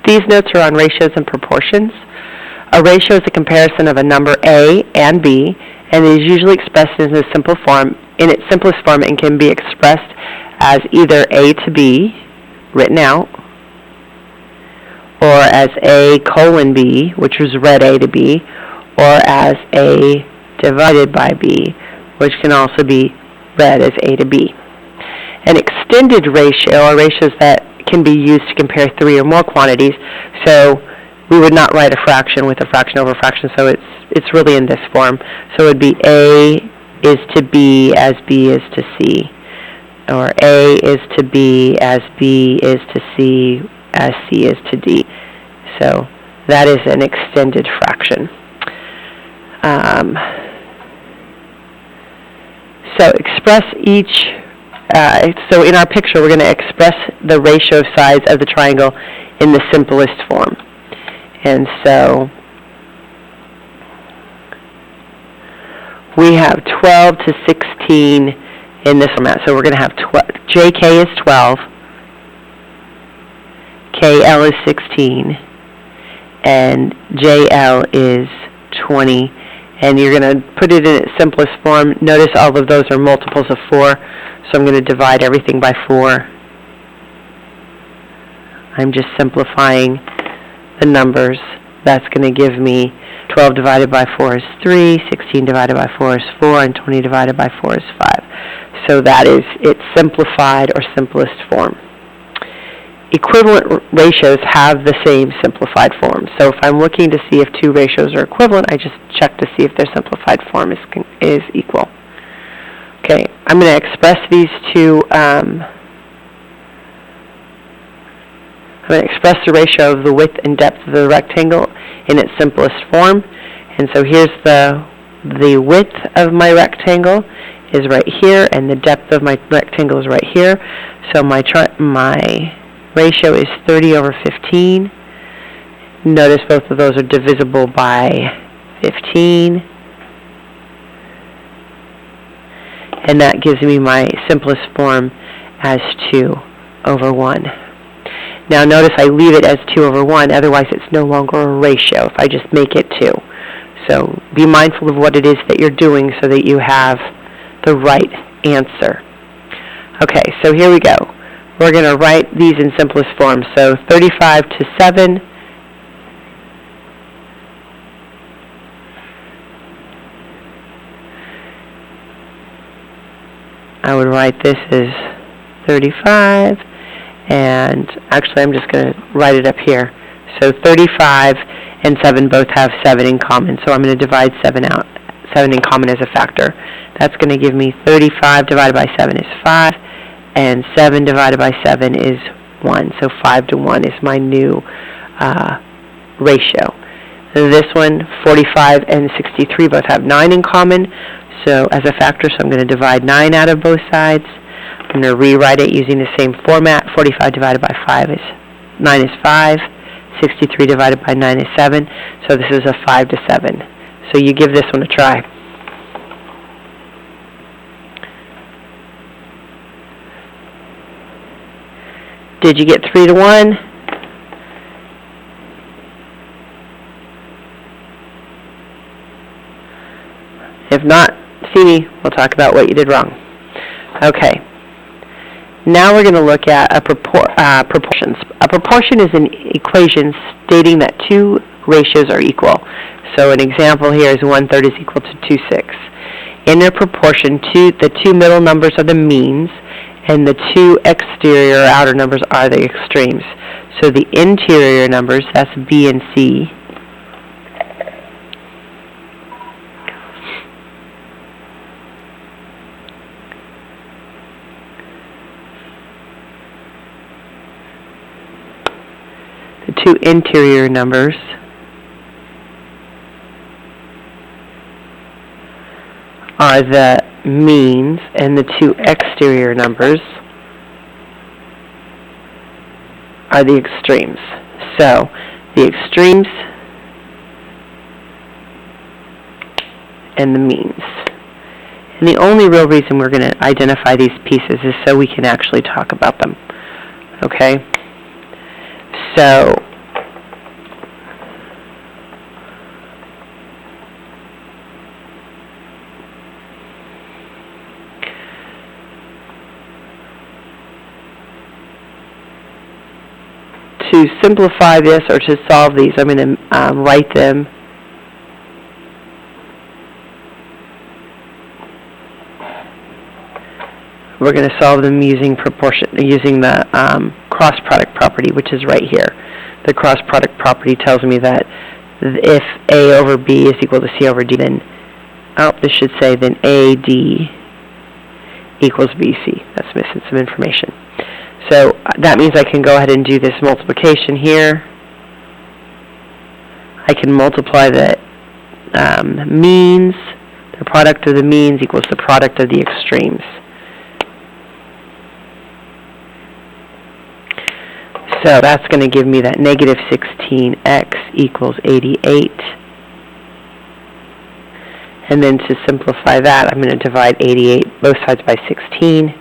These notes are on ratios and proportions. A ratio is a comparison of a number A and B, and is usually expressed in its simplest form, and can be expressed as either A to B, written out, or as A colon B, which was read A to B, or as A divided by B, which can also be read as A to B. An extended ratio are ratios that can be used to compare three or more quantities. So we would not write a fraction with a fraction over fraction, so it's really in this form. So it would be A is to B as B is to C, or A is to B as B is to C as C is to D. So that is an extended fraction. So express each, so in our picture we're going to express the ratio of sides of the triangle in the simplest form. And so we have 12 to 16 in this format. So we're going to have JK is 12, KL is 16, and JL is 20. And you're going to put it in its simplest form. Notice all of those are multiples of 4, so I'm going to divide everything by 4. I'm just simplifying the numbers. That's going to give me 12 divided by 4 is 3, 16 divided by 4 is 4, and 20 divided by 4 is 5. So that is its simplified or simplest form. Equivalent ratios have the same simplified form. So if I'm looking to see if two ratios are equivalent, I just check to see if their simplified form is equal. Okay, I'm going to express these two. I'm going to express the ratio of the width and depth of the rectangle in its simplest form. And so here's the width of my rectangle is right here, and the depth of my rectangle is right here. So my ratio is 30 over 15. Notice both of those are divisible by 15. And that gives me my simplest form as 2 over 1. Now notice I leave it as 2 over 1, otherwise it's no longer a ratio if I just make it 2. So be mindful of what it is that you're doing so that you have the right answer. Okay, so here we go. We're going to write these in simplest form. So 35 to 7. I would write this as 35. And actually I'm just going to write it up here. So 35 and 7 both have 7 in common. So I'm going to divide 7 out. 7 in common as a factor. That's going to give me 35 divided by 7 is 5. And 7 divided by 7 is 1. So 5 to 1 is my new ratio. This one, 45 and 63 both have 9 in common. So as a factor, so I'm going to divide 9 out of both sides. I'm going to rewrite it using the same format. 45 divided by 9 is 5. 63 divided by 9 is 7. So this is a 5 to 7. So you give this one a try. Did you get 3 to 1? If not, see me. We'll talk about what you did wrong. Okay. Now we're going to look at proportions. A proportion is an equation stating that two ratios are equal. So an example here is 1/3 is equal to 2/6. In a proportion, the two middle numbers are the means, and the two exterior or outer numbers are the extremes. So the interior numbers, that's B and C, the two interior numbers are the means, and the two exterior numbers are the extremes. So the extremes and the means. And the only real reason we're going to identify these pieces is so we can actually talk about them. Okay? So to simplify this or to solve these, I'm going to write them. We're going to solve them using the cross product property, which is right here. The cross product property tells me that if A over B is equal to C over D, then this should say then AD equals BC. That's missing some information. So that means I can go ahead and do this multiplication here. I can multiply the means. The product of the means equals the product of the extremes. So that's going to give me that negative 16x equals 88. And then to simplify that, I'm going to divide 88 both sides by 16.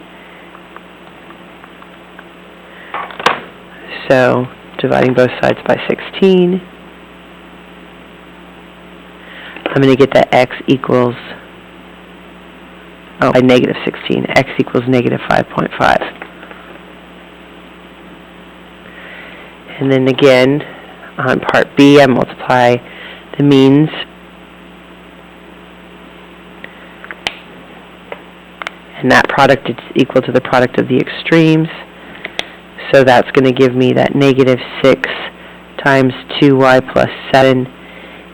So dividing both sides by 16, I'm going to get that x equals, by negative 16, x equals negative 5.5. And then again, on part B, I multiply the means. And that product is equal to the product of the extremes. So that's going to give me that negative 6 times 2y plus 7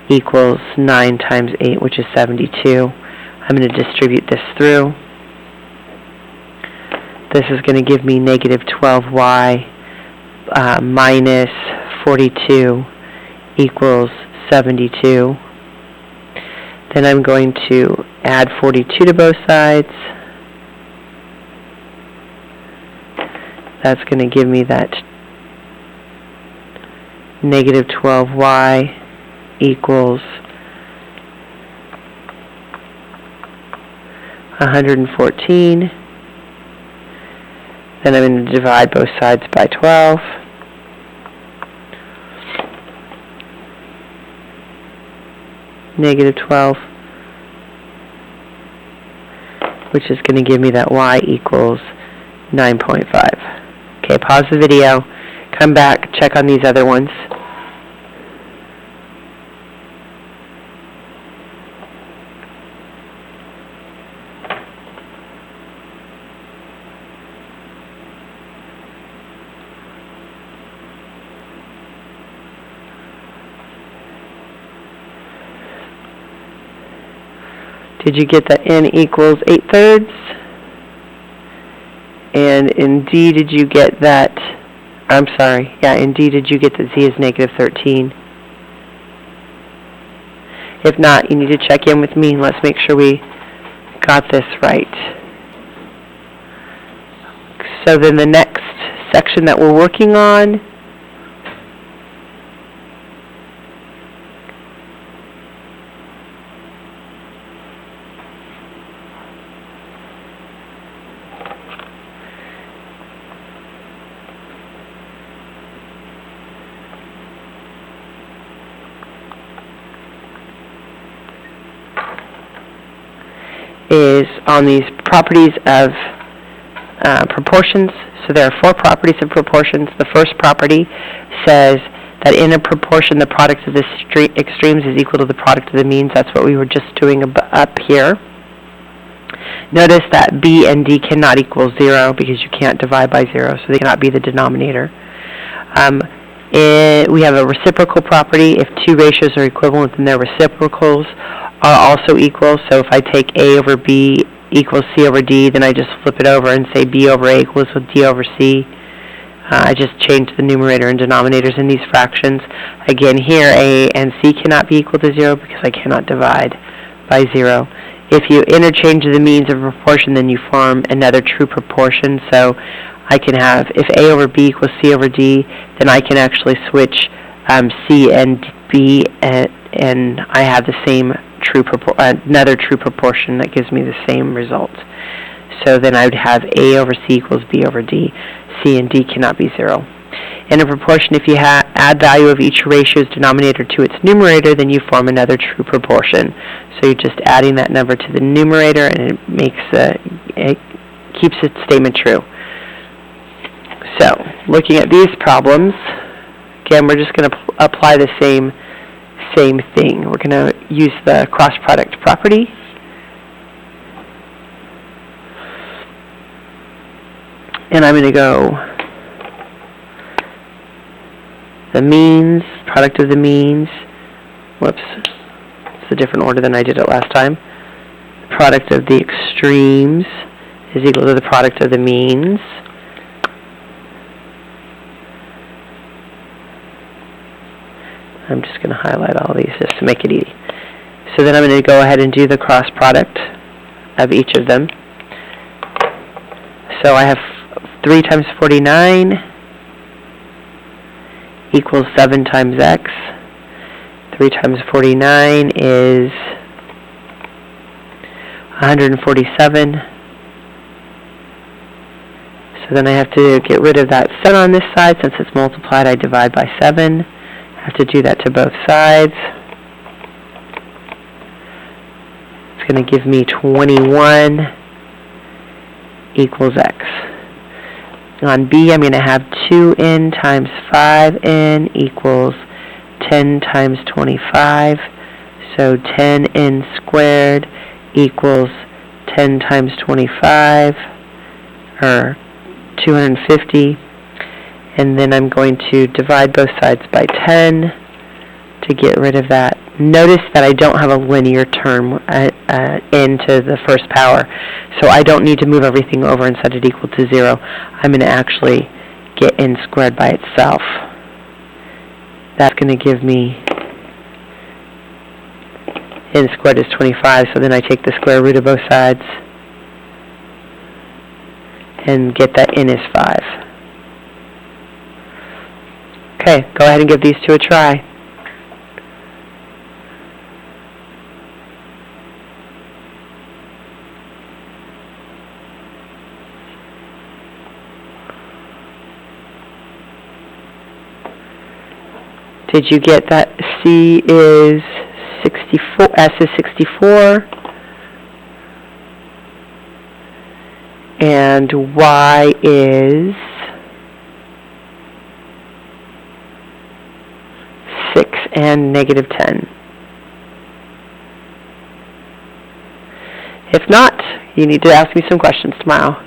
equals 9 times 8, which is 72. I'm going to distribute this through. This is going to give me negative 12y minus 42 equals 72. Then I'm going to add 42 to both sides. That's going to give me that negative 12y equals 114. Then I'm going to divide both sides by 12. Negative 12, which is going to give me that y equals 9.5. Okay, pause the video, come back, check on these other ones. Did you get that n equals 8/3? And in D, did you get that, in D, did you get that Z is negative 13? If not, you need to check in with me and let's make sure we got this right. So then the next section that we're working on is on these properties of proportions. So there are 4 properties of proportions. The first property says that in a proportion the product of the extremes is equal to the product of the means. That's what we were just doing up here. Notice that B and D cannot equal 0 because you can't divide by 0, so they cannot be the denominator. We have a reciprocal property. If 2 ratios are equivalent, then their reciprocals are also equal. So if I take A over B equals C over D, then I just flip it over and say B over A equals D over C. I just change the numerator and denominators in these fractions. Again, here A and C cannot be equal to 0 because I cannot divide by 0. If you interchange the means of proportion, then you form another true proportion. So I can have, if A over B equals C over D, then I can actually switch C and B, and I have the same another true proportion that gives me the same result. So then I would have A over C equals B over D. C and D cannot be 0. In a proportion, if you add value of each ratio's denominator to its numerator, then you form another true proportion. So you're just adding that number to the numerator, and it keeps its statement true. So, looking at these problems, Again, we're just going to apply the same thing. We're going to use the cross product property. And I'm going to go the means, product of the means. Whoops. It's a different order than I did it last time. Product of the extremes is equal to the product of the means. I'm just going to highlight all these just to make it easy. So then I'm going to go ahead and do the cross product of each of them. So I have 3 times 49 equals 7 times x. 3 times 49 is 147. So then I have to get rid of that 7 on this side. Since it's multiplied, I divide by 7. I have to do that to both sides. It's going to give me 21 equals x. On B, I'm going to have 2n times 5n equals 10 times 25. So 10n squared equals 10 times 25, or 250. And then I'm going to divide both sides by 10 to get rid of that. Notice that I don't have a linear term into the first power, so I don't need to move everything over and set it equal to 0. I'm going to actually get n squared by itself. That's going to give me n squared is 25, so then I take the square root of both sides and get that n is 5. Okay, go ahead and give these two a try. Did you get that C is 64, S is 64, and Y is 6 and negative 10? If not, you need to ask me some questions tomorrow.